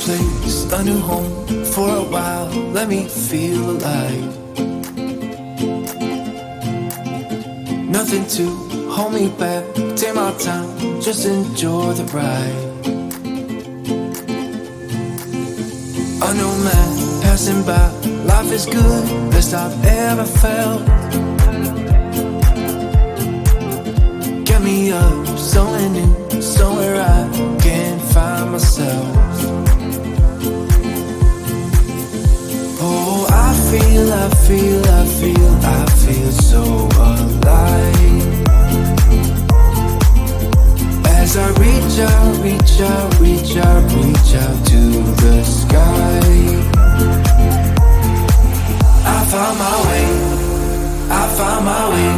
place, a new home for a while. Let me feel alive. Nothing to hold me back. Take my time, just enjoy the ride. A new man passing by. Life is good, best I've ever felt. Get me up, somewhere new, somewhere I can find myself. Oh, I feel so alive. As I reach out to the sky. I found my way.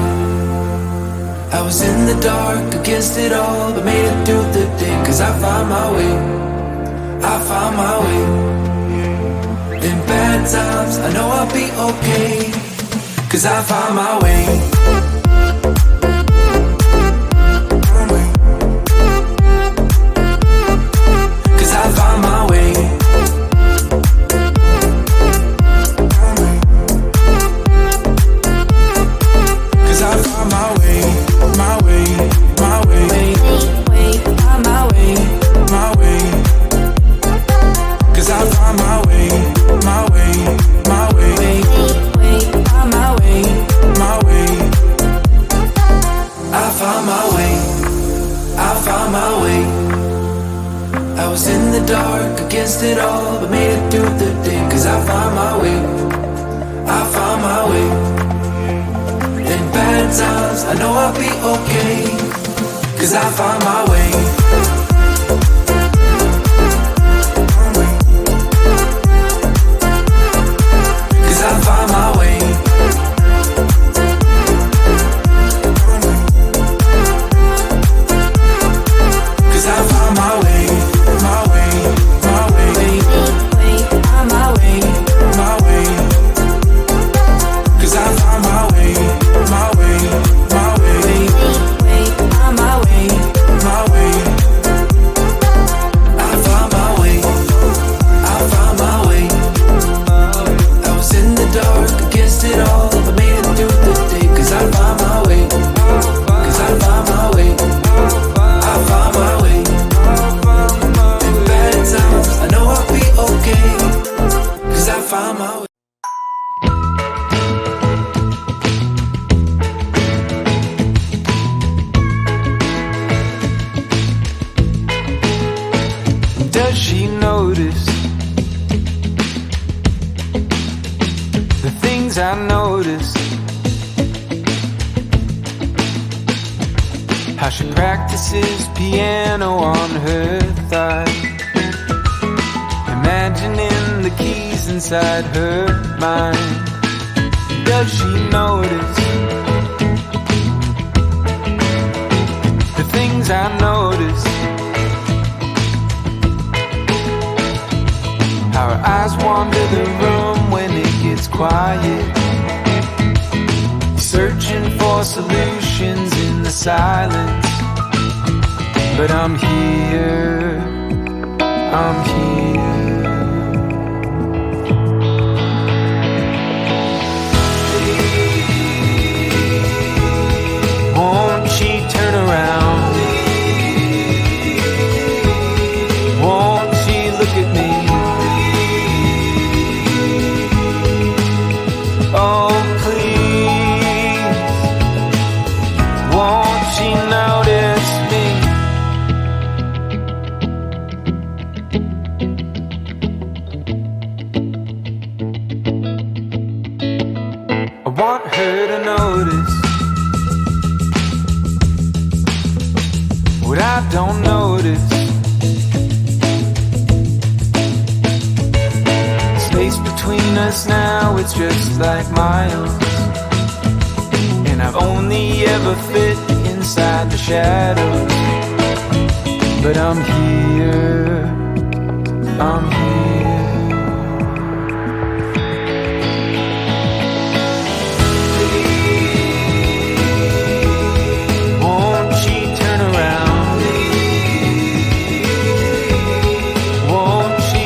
I was in the dark against it all, but made it through the day. Cause I found my way. In bad times, I know I'll be okay. Cause I found my way. Cause I found my way. Cause I found my way. My way. Find my way. My way. Cause I found my way. My way. Find my way. My way. I found my way. I was in the dark against it all, but made it through the day. Cause I found my way. In bad times, I know I'll be okay. Cause I found my way. Cause I found my way. Cause I found my way. My way. Find my way. My way. Cause I found my way. My way. Find my way. My way. I found my way. I was in the dark against it all, but made it through the day. Cause I found my way. I found my way. In bad times, I know I'll be okay. Cause I found my way. Does she notice the things I notice? How she practices piano on her thigh, imagining the keys inside her mind. Does she notice the things I notice? How her eyes wander the room when it gets quiet, searching for solutions in the silence. But I'm here. Won't she turn around? Won't she look at me? Oh, please, won't she notice me? I want her to notice what I don't notice. Space between us now, it's just like miles. And I've only ever fit inside the shadows. But I'm here. Won't she turn around? Won't she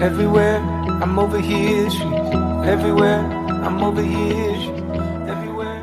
everywhere. I'm over here, she's everywhere. I'm over here, she's everywhere.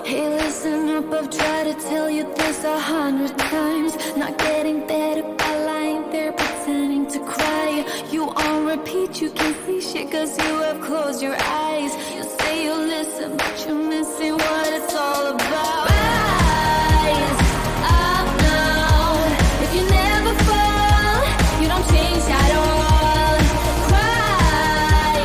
Hey, listen up, I've tried to tell you this 100 times. Not getting better by lying there pretending to cry. You on repeat, you can see shit cause you have closed your eyes. You say you listen, but you're missing what it's all about. Rise up now. If you never fall, you don't change at all. Cry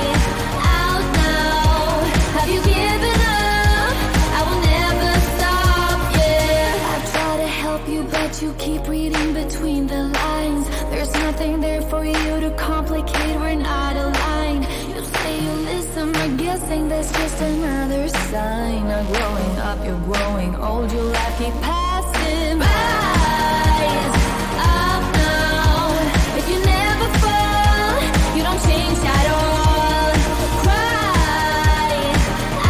out now. Have you given up? I will never stop, yeah. I try to help you, but you keep reading between the lines. There's nothing there for you to complicate, we're not aligned. You say you listen, but guessing that's just another sign. Not growing up, you're growing old, your life keep passing by. Rise up now. If you never fall, you don't change at all. Cry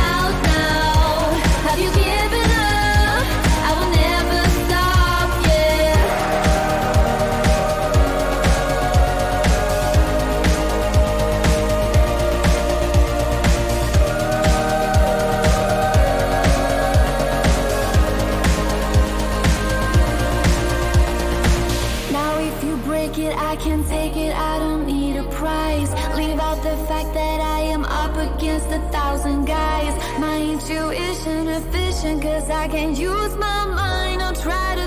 out now. Have you given up? I will never stop, yeah. it, I can take it, I don't need a prize. Leave out the fact that I am up against 1,000 guys. My intuition efficient, cause I can't use my mind. I'll try to